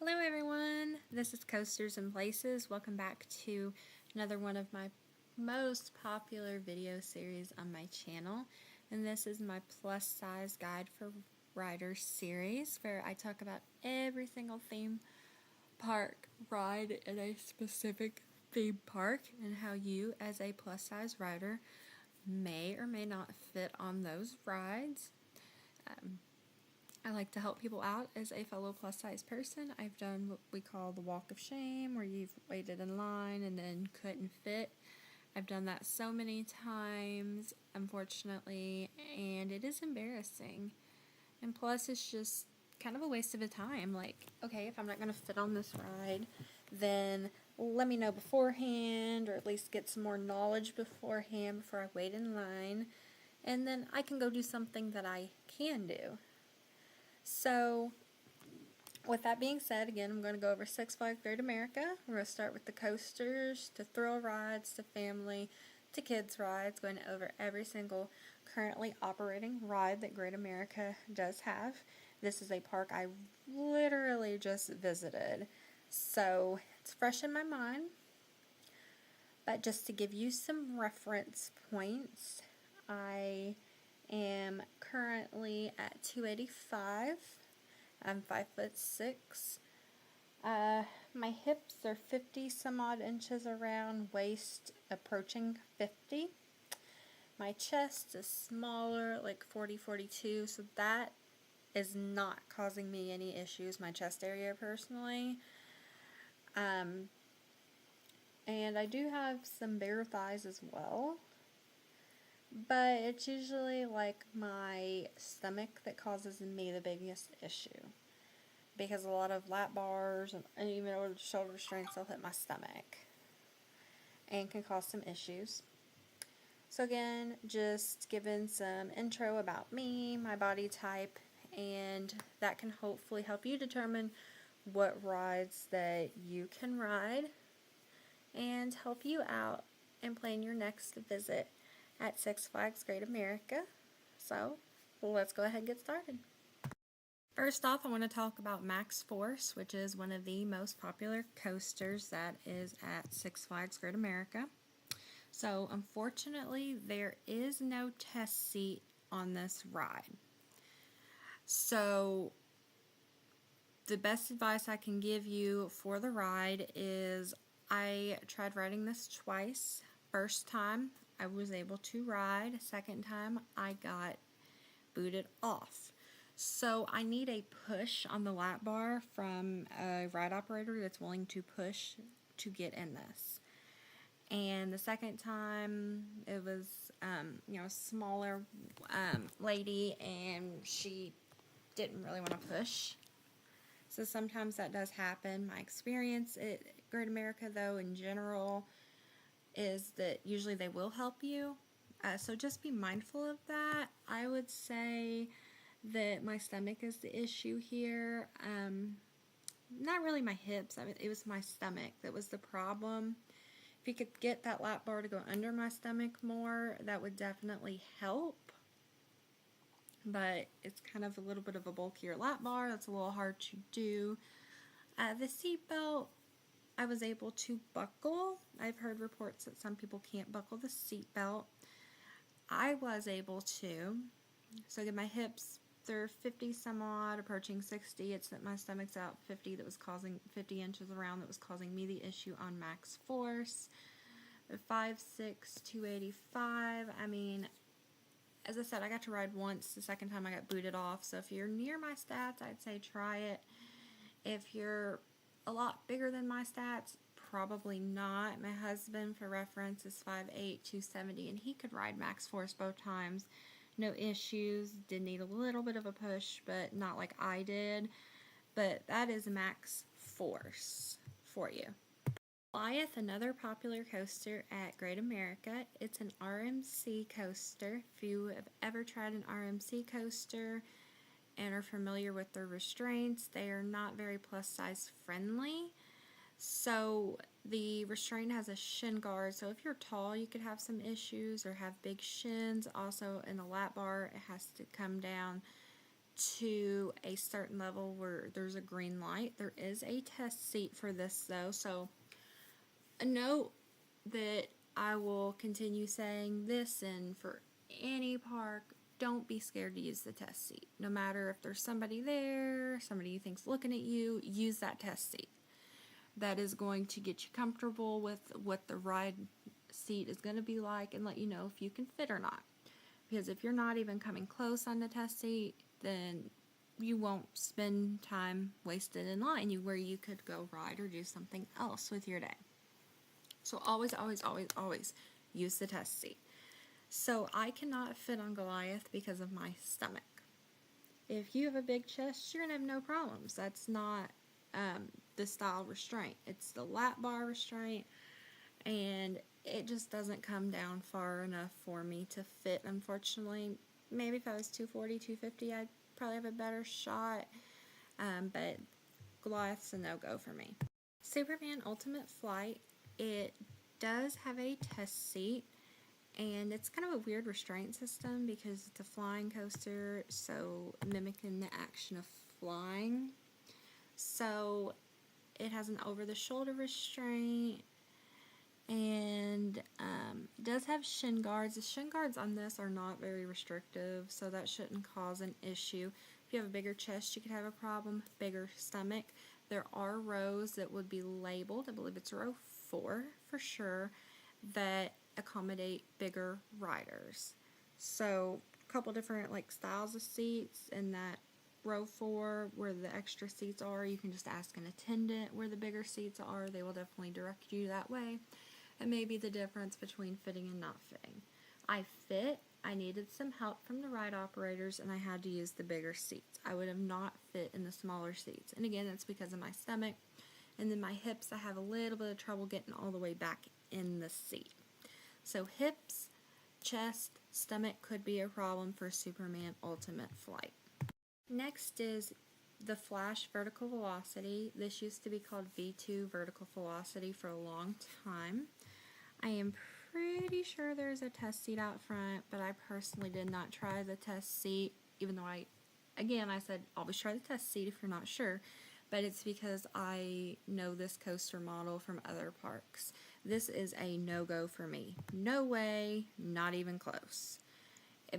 Hello everyone, this is Coasters and Places. Welcome back to another one of my most popular video series on my channel. And this is my plus size guide for riders series where I talk about every single theme park ride in a specific theme park and how you as a plus size rider may or may not fit on those rides. I like to help people out as a fellow plus size person. I've done what we call the walk of shame, where you've waited in line and then couldn't fit. I've done that so many times, unfortunately, and it is embarrassing. And plus, it's just kind of a waste of a time. Like, okay, if I'm not going to fit on this ride, then let me know beforehand, or at least get some more knowledge beforehand before I wait in line, and then I can go do something that I can do. So, with that being said, again, I'm going to go over Six Flags Great America. We're going to start with the coasters, to thrill rides, to family, to kids rides, going over every single currently operating ride that Great America does have. This is a park I literally just visited, so it's fresh in my mind. But just to give you some reference points, I am currently at 285. I'm 5'6". My hips are 50 some odd inches around, waist approaching 50. My chest is smaller, like 40-42, so that is not causing me any issues, my chest area personally. And I do have some bare thighs as well. But it's usually like my stomach that causes me the biggest issue. Because a lot of lap bars and even with shoulder restraints will hit my stomach. And can cause some issues. So again, just giving some intro about me, my body type, and that can hopefully help you determine what rides that you can ride and help you out and plan your next visit at Six Flags Great America. So, let's go ahead and get started. First off, I want to talk about Max Force, which is one of the most popular coasters that is at Six Flags Great America. So, unfortunately, there is no test seat on this ride. So, the best advice I can give you for the ride is I tried riding this twice. First time, I was able to ride. Second time, I got booted off. So I need a push on the lap bar from a ride operator that's willing to push to get in this. And the second time, it was, a smaller lady, and she didn't really want to push. So sometimes that does happen. My experience at Great America, though, in general, is that usually they will help you. So just be mindful of that. I would say that my stomach is the issue here. Not really my hips. I mean, it was my stomach that was the problem. If you could get that lap bar to go under my stomach more, that would definitely help. But it's kind of a little bit of a bulkier lap bar. That's a little hard to do. The seatbelt, I was able to buckle. I've heard reports that some people can't buckle the seatbelt. I was able to. So again, my hips, they're 50 some odd, approaching 60. It's that my stomach's out 50 that was causing 50 inches around that was causing me the issue on Max Force. 5'6", 285. I mean, as I said, I got to ride once. The second time I got booted off. So if you're near my stats, I'd say try it. If you're a lot bigger than my stats, probably not. My husband, for reference, is 5'8", 270, and he could ride Max Force both times. No issues. Did need a little bit of a push, but not like I did. But that is Max Force for you. Goliath, another popular coaster at Great America. It's an RMC coaster. If you have ever tried an RMC coaster and are familiar with their restraints, they are not very plus size friendly. So the restraint has a shin guard, so if you're tall you could have some issues or have big shins. Also in the lap bar, it has to come down to a certain level where there's a green light. There is a test seat for this though, so a note that I will continue saying this, and for any park, don't be scared to use the test seat. No matter if there's somebody there, somebody you think's looking at you, use that test seat. That is going to get you comfortable with what the ride seat is going to be like and let you know if you can fit or not. Because if you're not even coming close on the test seat, then you won't spend time wasted in line where you could go ride or do something else with your day. So always, always, always, always use the test seat. So I cannot fit on Goliath because of my stomach. If you have a big chest, you're going to have no problems. That's not the style restraint. It's the lap bar restraint, and it just doesn't come down far enough for me to fit, unfortunately. Maybe if I was 240, 250, I'd probably have a better shot, but Goliath's a no-go for me. Superman Ultimate Flight, it does have a test seat, and it's kind of a weird restraint system because it's a flying coaster, so mimicking the action of flying. So it has an over-the-shoulder restraint, and it does have shin guards. The shin guards on this are not very restrictive, so that shouldn't cause an issue. If you have a bigger chest, you could have a problem. Bigger stomach. There are rows that would be labeled, I believe it's row 4 for sure, that accommodate bigger riders. So a couple different styles of seats, and that row 4 where the extra seats are, you can just ask an attendant where the bigger seats are. They will definitely direct you that way. And maybe the difference between fitting and not fitting. I fit. I needed some help from the ride operators, and I had to use the bigger seats. I would have not fit in the smaller seats. And again, that's because of my stomach. And then my hips, I have a little bit of trouble getting all the way back in the seat. So hips, chest, stomach could be a problem for Superman Ultimate Flight. Next is the Flash Vertical Velocity. This used to be called V2 Vertical Velocity for a long time. I am pretty sure there's a test seat out front, but I personally did not try the test seat, even though I said always try the test seat if you're not sure, but it's because I know this coaster model from other parks. This is a no-go for me. No way, not even close.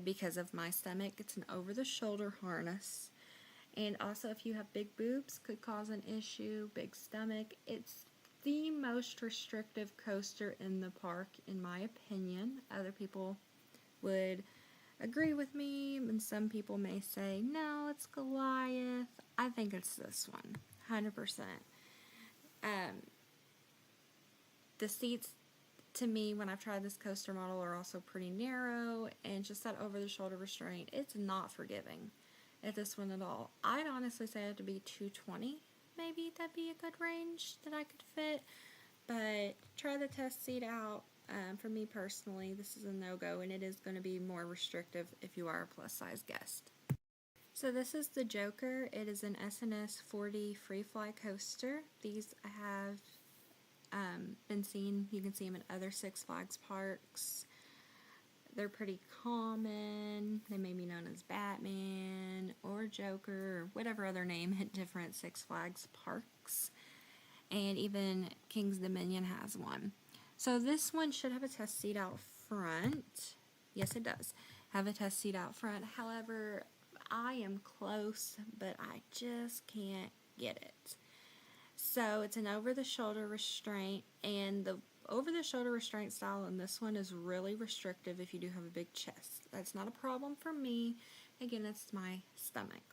Because of my stomach, it's an over-the-shoulder harness. And also, if you have big boobs, could cause an issue. Big stomach. It's the most restrictive coaster in the park, in my opinion. Other people would agree with me, and some people may say, no, it's Goliath. I think it's this one, 100%. The seats, to me, when I've tried this coaster model, are also pretty narrow, and just that over-the-shoulder restraint, it's not forgiving at this one at all. I'd honestly say it had to be 220, maybe that'd be a good range that I could fit, but try the test seat out. For me personally, this is a no-go, and it is going to be more restrictive if you are a plus-size guest. So this is the Joker. It is an SNS 4D free fly coaster. These I have been seen. You can see them at other Six Flags parks. They're pretty common. They may be known as Batman or Joker or whatever other name at different Six Flags parks. And even King's Dominion has one. So this one should have a test seat out front. Yes, it does have a test seat out front. However, I am close, but I just can't get it. So it's an over-the-shoulder restraint, and the over-the-shoulder restraint style in this one is really restrictive if you do have a big chest. That's not a problem for me. Again, it's my stomach.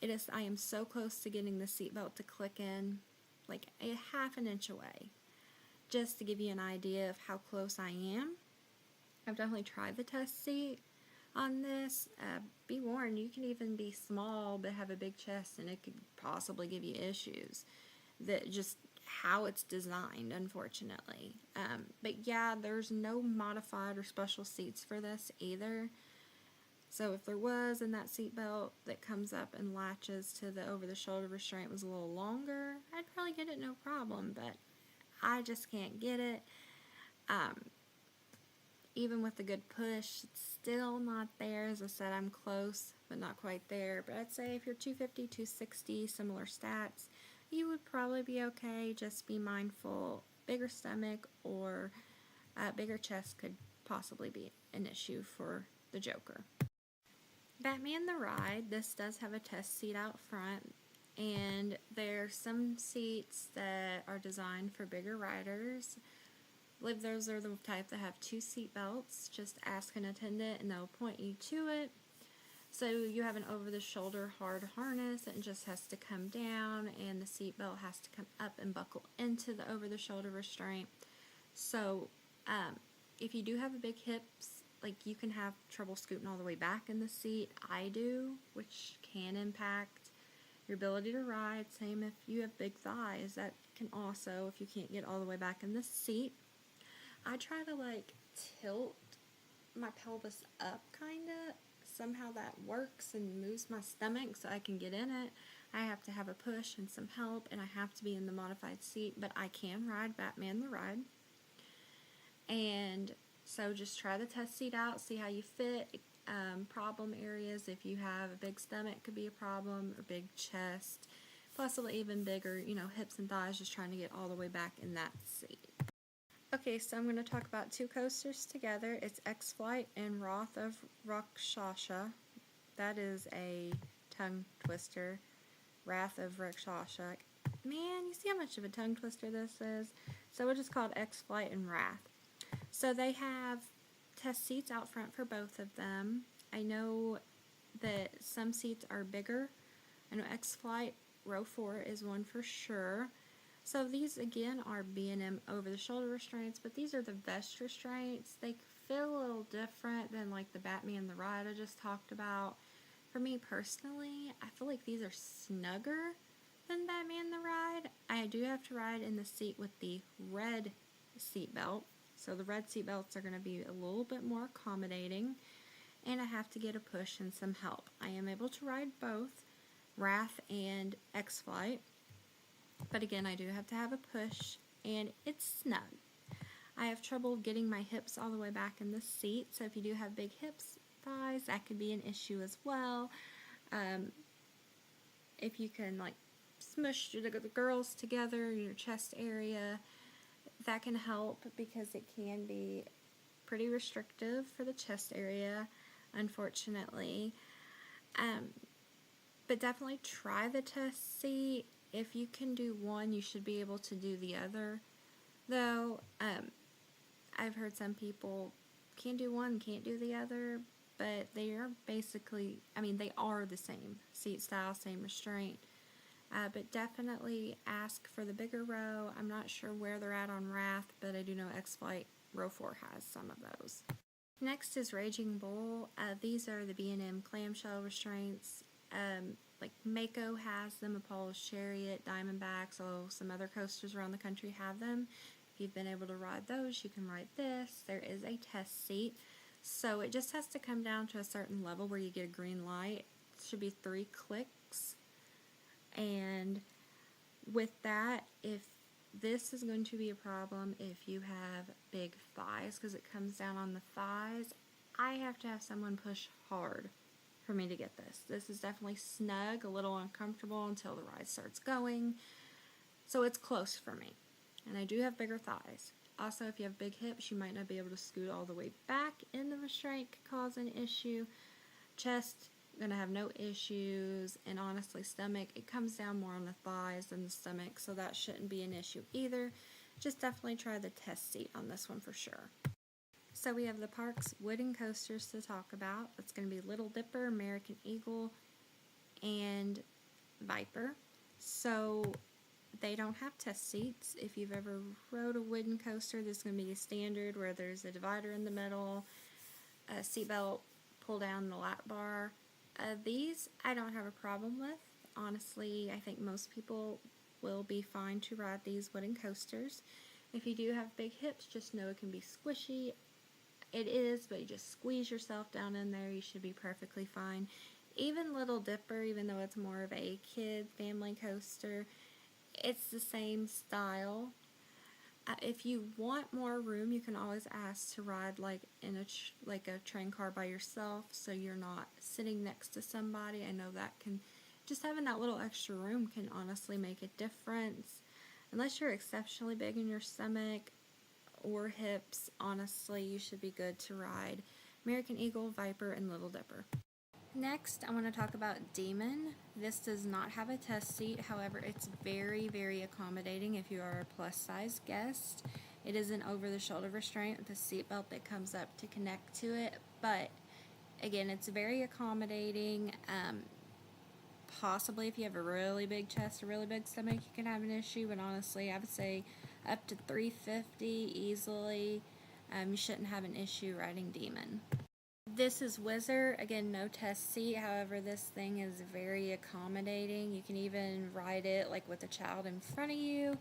I am so close to getting the seatbelt to click in, like a half an inch away. Just to give you an idea of how close I am. I've definitely tried the test seat on this. Be warned, you can even be small but have a big chest, and it could possibly give you issues. That just how it's designed, unfortunately. But yeah, there's no modified or special seats for this either. So if there was, and that seatbelt that comes up and latches to the over-the-shoulder restraint was a little longer, I'd probably get it no problem, but I just can't get it. Even with a good push, it's still not there. As I said, I'm close, but not quite there. But I'd say if you're 250, 260, similar stats, you would probably be okay. Just be mindful, bigger stomach or bigger chest could possibly be an issue for the Joker. Batman the Ride, this does have a test seat out front, and there's some seats that are designed for bigger riders. I believe those are the type that have 2 seat belts. Just ask an attendant and they'll point you to it. So you have an over-the-shoulder hard harness, and it just has to come down, and the seat belt has to come up and buckle into the over-the-shoulder restraint. So if you do have a big hips, like you can have trouble scooting all the way back in the seat. I do, which can impact your ability to ride. Same if you have big thighs, that can also, if you can't get all the way back in the seat. I try to like tilt my pelvis up kinda. Somehow that works and moves my stomach so I can get in it. I have to have a push and some help, and I have to be in the modified seat, but I can ride Batman the Ride. And so just try the test seat out, see how you fit. Problem areas, if you have a big stomach, could be a problem, or big chest, possibly even bigger, hips and thighs, just trying to get all the way back in that seat. Okay, so I'm going to talk about 2 coasters together. It's X-Flight and Wrath of Rakshasa. That is a tongue twister. Wrath of Rakshasa. Man, you see how much of a tongue twister this is? So it is called X-Flight and Wrath. So they have test seats out front for both of them. I know that some seats are bigger. I know X-Flight row 4 is one for sure. So these again are B&M over-the-shoulder restraints, but these are the vest restraints. They feel a little different than like the Batman the Ride I just talked about. For me personally, I feel like these are snugger than Batman the Ride. I do have to ride in the seat with the red seat belt. So the red seat belts are going to be a little bit more accommodating, and I have to get a push and some help. I am able to ride both Wrath and X-Flight, but again, I do have to have a push, and it's snug. I have trouble getting my hips all the way back in the seat, so if you do have big hips, thighs, that could be an issue as well. If you can like smush the girls together, your chest area, that can help, because it can be pretty restrictive for the chest area, unfortunately. But definitely try the test seat. If you can do one, you should be able to do the other. Though, I've heard some people can do one, can't do the other, but they are basically, they are the same seat style, same restraint. But definitely ask for the bigger row. I'm not sure where they're at on Wrath, but I do know X-Flight row 4 has some of those. Next is Raging Bull. These are the B&M clamshell restraints. Like Mako has them, Apollo's Chariot, Diamondback, so some other coasters around the country have them. If you've been able to ride those, you can ride this. There is a test seat, so it just has to come down to a certain level where you get a green light. It should be 3 clicks. And with that, if this is going to be a problem if you have big thighs, because it comes down on the thighs, I have to have someone push hard for me to get this. This is definitely snug, a little uncomfortable until the ride starts going. So it's close for me. And I do have bigger thighs. Also, if you have big hips, you might not be able to scoot all the way back in the restraint, could cause an issue. Chest, gonna have no issues, and honestly stomach, it comes down more on the thighs than the stomach, so that shouldn't be an issue either. Just definitely try the test seat on this one for sure. So we have the park's wooden coasters to talk about. It's going to be Little Dipper, American Eagle, and Viper. So they don't have test seats. If you've ever rode a wooden coaster, this is going to be a standard where there's a divider in the middle, a seatbelt, pull down the lap bar. These I don't have a problem with. Honestly, I think most people will be fine to ride these wooden coasters. If you do have big hips, just know it can be squishy. It is, but you just squeeze yourself down in there, you should be perfectly fine. Even Little Dipper, even though it's more of a kid family coaster, it's the same style. if you want more room, you can always ask to ride like in like a train car by yourself, so you're not sitting next to somebody. I know that can, just having that little extra room can honestly make a difference. Unless you're exceptionally big in your stomach or hips, honestly, you should be good to ride American Eagle, Viper, and Little Dipper. Next, I want to talk about Demon. This does not have a test seat, however, it's very, very accommodating if you are a plus size guest. It is an over-the-shoulder restraint with a seat belt that comes up to connect to it, but again, it's very accommodating. Possibly if you have a really big chest, a really big stomach, you can have an issue, but honestly, I would say up to 350 easily. You shouldn't have an issue riding Demon. This is Whizzer. Again, no test seat. However, this thing is very accommodating. You can even ride it like with a child in front of you.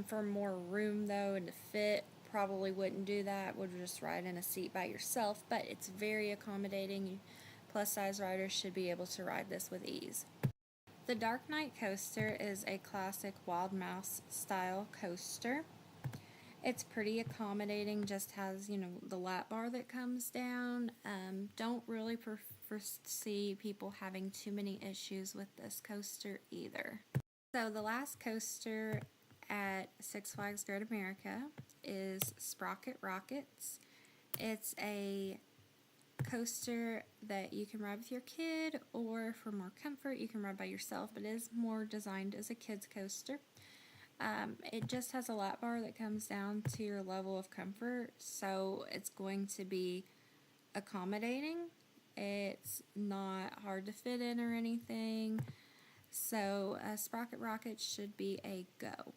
For more room though and to fit, probably wouldn't do that. Would just ride in a seat by yourself. But it's very accommodating. Plus size riders should be able to ride this with ease. The Dark Knight coaster is a classic Wild Mouse style coaster. It's pretty accommodating, just has, you know, the lap bar that comes down. Don't really foresee people having too many issues with this coaster either. So the last coaster at Six Flags Great America is Sprocket Rockets. It's a coaster that you can ride with your kid, or for more comfort you can ride by yourself, but it is more designed as a kids coaster. It just has a lap bar that comes down to your level of comfort, so it's going to be accommodating. It's not hard to fit in or anything, so Sprocket Rockets should be a go.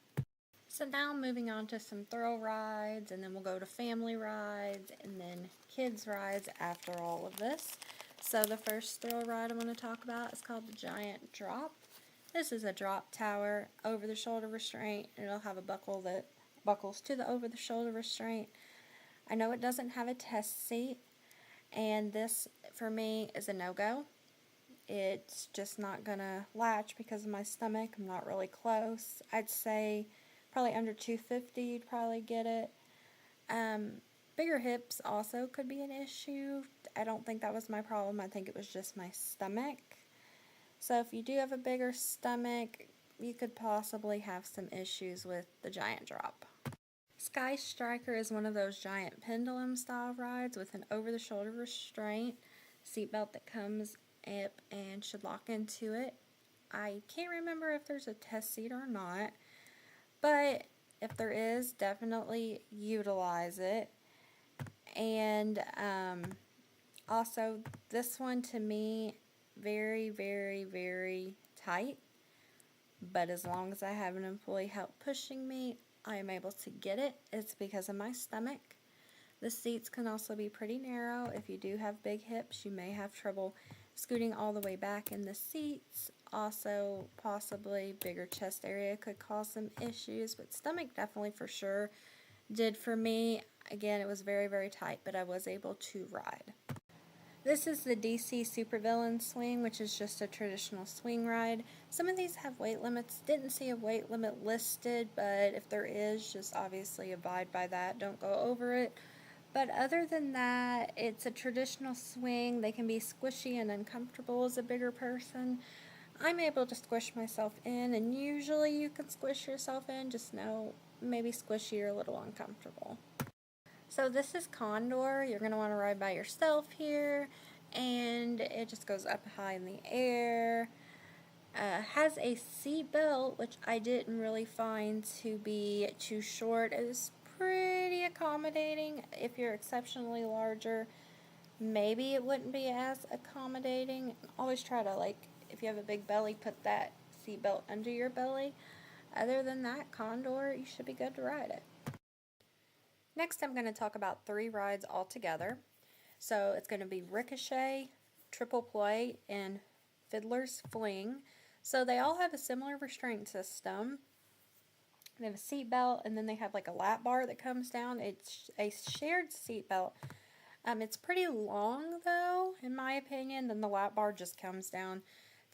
So now moving on to some thrill rides, and then we'll go to family rides, and then kids rides after all of this. So the first thrill ride I want to talk about is called the Giant Drop. This is a drop tower, over-the-shoulder restraint. It'll have a buckle that buckles to the over-the-shoulder restraint. I know it doesn't have a test seat, and this, for me, is a no-go. It's just not going to latch because of my stomach. I'm not really close. I'd say probably under 250 you'd probably get it. Bigger hips also could be an issue. I don't think that was my problem. I think it was just my stomach. So if you do have a bigger stomach, you could possibly have some issues with the Giant Drop. Sky Striker is one of those giant pendulum style rides with an over-the-shoulder restraint, seatbelt that comes up and should lock into it. I can't remember if there's a test seat or not, but if there is, definitely utilize it. And also, this one to me, very, very, very tight, but as long as I have an employee help pushing me, I am able to get it. It's because of my stomach. The seats can also be pretty narrow. If you do have big hips, you may have trouble scooting all the way back in the seats. Also, possibly bigger chest area could cause some issues, but stomach definitely for sure did for me. Again, it was very, very tight, but I was able to ride. This is the DC Supervillain Swing, which is just a traditional swing ride. Some of these have weight limits. Didn't see a weight limit listed, but if there is, just obviously abide by that. Don't go over it. But other than that, it's a traditional swing. They can be squishy and uncomfortable as a bigger person. I'm able to squish myself in, and usually you can squish yourself in. Just know maybe squishy or a little uncomfortable. So this is Condor. You're going to want to ride by yourself here, and it just goes up high in the air. Has a seat belt, which I didn't really find to be too short. It was pretty accommodating. If you're exceptionally larger, maybe it wouldn't be as accommodating. Always try to, like, if you have a big belly, put that seat belt under your belly. Other than that, Condor, you should be good to ride it. Next, I'm going to talk about 3 rides altogether. So it's going to be Ricochet, Triple Play, and Fiddler's Fling. So they all have a similar restraint system. They have a seat belt, and then they have like a lap bar that comes down. It's a shared seat belt. It's pretty long though, in my opinion. Then the lap bar just comes down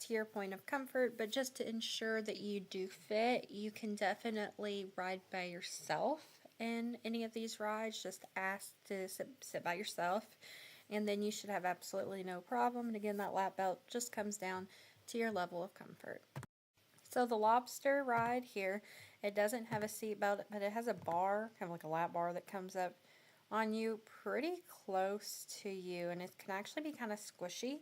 to your point of comfort, but just to ensure that you do fit, you can definitely ride by yourself in any of these rides. Just ask to sit by yourself, and then you should have absolutely no problem. And again, that lap belt just comes down to your level of comfort. So the lobster ride here, it doesn't have a seat belt, but it has a bar, kind of like a lap bar, that comes up on you pretty close to you, and it can actually be kind of squishy.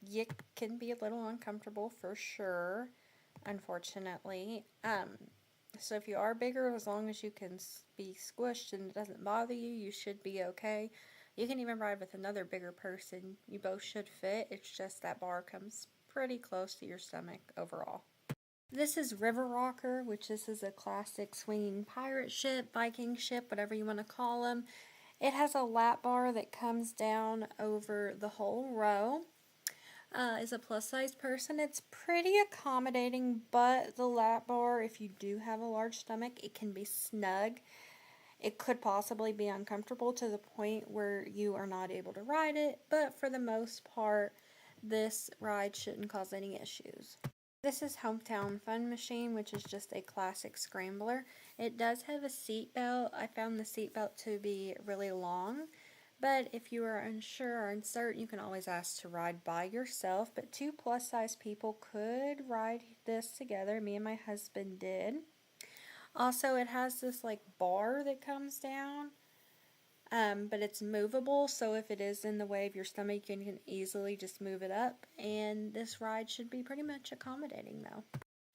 You can be a little uncomfortable for sure, unfortunately. So if you are bigger, as long as you can be squished and it doesn't bother you, you should be okay. You can even ride with another bigger person. You both should fit. It's just that bar comes pretty close to your stomach overall. This is River Rocker, which this is a classic swinging pirate ship, Viking ship, whatever you want to call them. It has a lap bar that comes down over the whole row. As a plus size person, it's pretty accommodating, but the lap bar, if you do have a large stomach, it can be snug. It could possibly be uncomfortable to the point where you are not able to ride it, but for the most part, this ride shouldn't cause any issues. This is Hometown Fun Machine, which is just a classic scrambler. It does have a seat belt. I found the seat belt to be really long. But if you are unsure or uncertain, you can always ask to ride by yourself. But 2 plus size people could ride this together. Me and my husband did. Also, it has this like bar that comes down. But it's movable, so if it is in the way of your stomach, you can easily just move it up. And this ride should be pretty much accommodating though.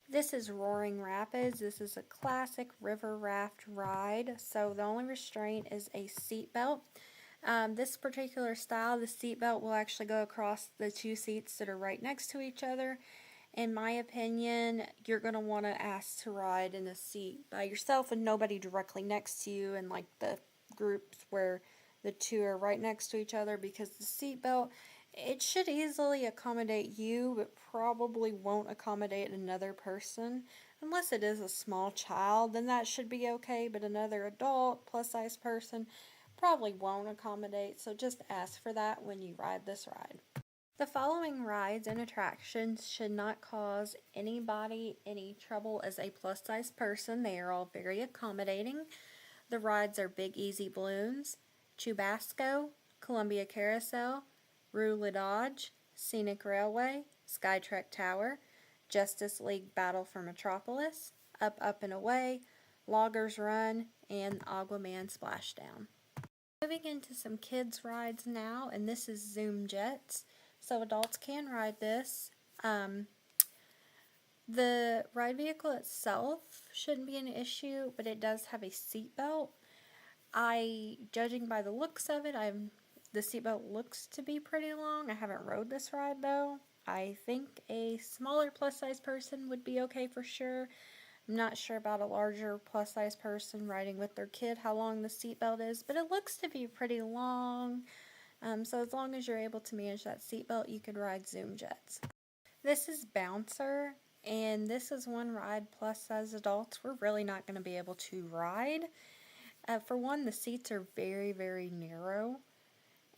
This is Roaring Rapids. This is a classic river raft ride. So the only restraint is a seat belt. This particular style, the seat belt will actually go across the 2 seats that are right next to each other. In my opinion, you're going to want to ask to ride in a seat by yourself and nobody directly next to you, and like the groups where the 2 are right next to each other, because the seat belt, it should easily accommodate you, but probably won't accommodate another person. Unless it is a small child, then that should be okay, but another adult, plus size person, probably won't accommodate, so just ask for that when you ride this ride. The following rides and attractions should not cause anybody any trouble as a plus size person. They are all very accommodating. The rides are Big Easy Balloons, Chubasco, Columbia Carousel, Roulette Dodge, Scenic Railway, Skytrek Tower, Justice League Battle for Metropolis, Up, Up and Away, Loggers Run, and Aquaman Splashdown. Moving into some kids rides now, and this is Zoom Jets. So adults can ride this. The ride vehicle itself shouldn't be an issue, but it does have a seat belt. Judging by the looks of it, the seat belt looks to be pretty long. I haven't rode this ride though. I think a smaller plus size person would be okay for sure. I'm not sure about a larger plus size person riding with their kid how long the seatbelt is, but it looks to be pretty long. So as long as you're able to manage that seatbelt, you could ride Zoom Jets. This is Bouncer, and this is one ride plus size adults we're really not going to be able to ride. For one, the seats are very, very narrow.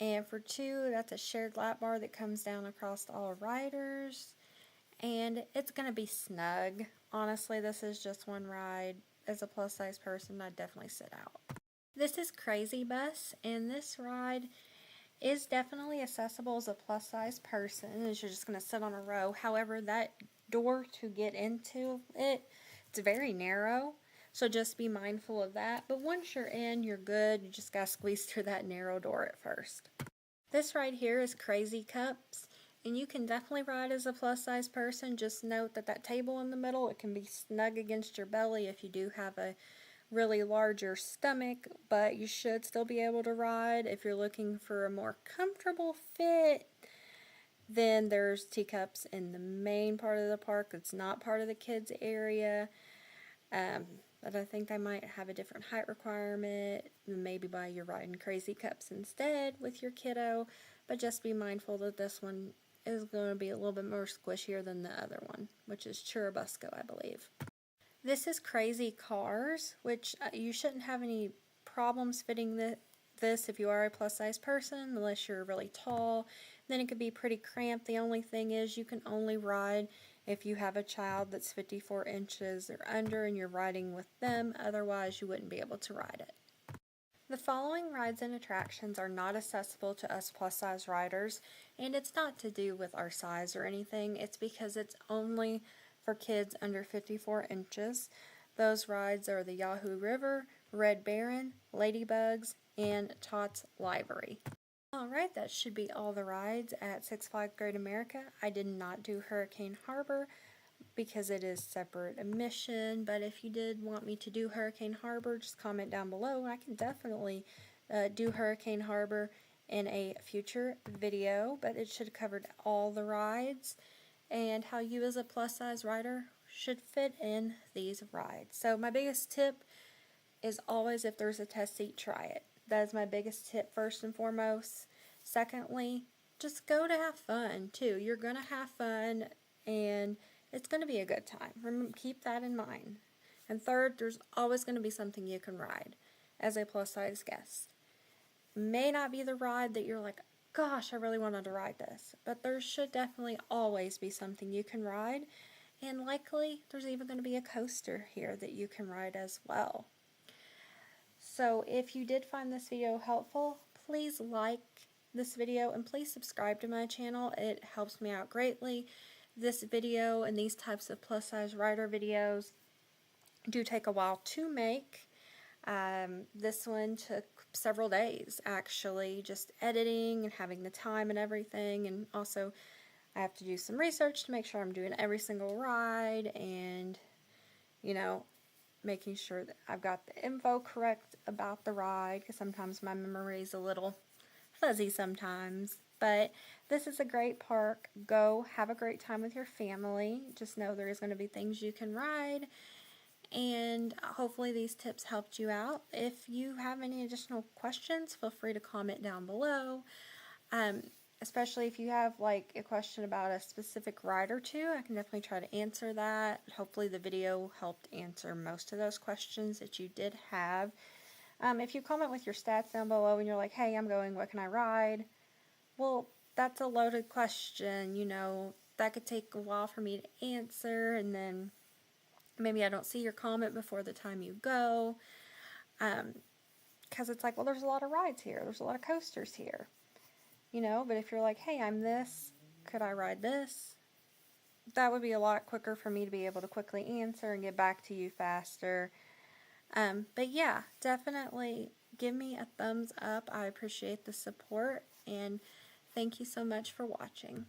And for 2, that's a shared lap bar that comes down across all riders. And it's going to be snug. Honestly, this is just one ride. As a plus size person, I'd definitely sit out. This is Crazy Bus, and this ride is definitely accessible as a plus size person, as you're just going to sit on a row. However, that door to get into it, it's very narrow, so just be mindful of that. But once you're in, you're good. You just got to squeeze through that narrow door at first. This right here is Crazy Cups. And you can definitely ride as a plus size person. Just note that that table in the middle, it can be snug against your belly if you do have a really larger stomach, but you should still be able to ride. If you're looking for a more comfortable fit, then there's teacups in the main part of the park that's not part of the kids area. But I think I might have a different height requirement. Maybe why you're riding Crazy Cups instead with your kiddo. But just be mindful that this one is going to be a little bit more squishier than the other one, which is Churubusco, I believe. This is Crazy Cars, which you shouldn't have any problems fitting this if you are a plus size person, unless you're really tall. then it could be pretty cramped. The only thing is you can only ride if you have a child that's 54 inches or under and you're riding with them. Otherwise, you wouldn't be able to ride it. The following rides and attractions are not accessible to us plus-size riders, and it's not to do with our size or anything. It's because it's only for kids under 54 inches. Those rides are the Yahoo River, Red Baron, Ladybugs, and Tots Library. Alright, that should be all the rides at Six Flags Great America. I did not do Hurricane Harbor because it is separate admission, but if you did want me to do Hurricane Harbor, just comment down below. I can definitely do Hurricane Harbor in a future video, but it should have covered all the rides and how you as a plus size rider should fit in these rides. So my biggest tip is always, if there's a test seat, try it. That is my biggest tip first and foremost. Secondly, just go to have fun too. You're going to have fun and it's going to be a good time. Remember, keep that in mind. And third, there's always going to be something you can ride as a plus size guest. May not be the ride that you're like, gosh, I really wanted to ride this. But there should definitely always be something you can ride. And likely, there's even going to be a coaster here that you can ride as well. So if you did find this video helpful, please like this video and please subscribe to my channel. It helps me out greatly. This video and these types of plus size rider videos do take a while to make. This one took several days actually, just editing and having the time and everything, and also I have to do some research to make sure I'm doing every single ride and, you know, making sure that I've got the info correct about the ride, because sometimes my memory is a little fuzzy sometimes. But this is a great park. Go have a great time with your family. Just know there is going to be things you can ride, and hopefully these tips helped you out. If you have any additional questions, feel free to comment down below. Especially if you have like a question about a specific ride or two, I can definitely try to answer that. Hopefully the video helped answer most of those questions that you did have. If you comment with your stats down below and you're like, hey, I'm going, what can I ride? Well, that's a loaded question, you know. That could take a while for me to answer, and then maybe I don't see your comment before the time you go. Because it's like, well, there's a lot of rides here. There's a lot of coasters here. You know, but if you're like, hey, I'm this, could I ride this? That would be a lot quicker for me to be able to quickly answer and get back to you faster. But yeah, definitely give me a thumbs up. I appreciate the support, and thank you so much for watching.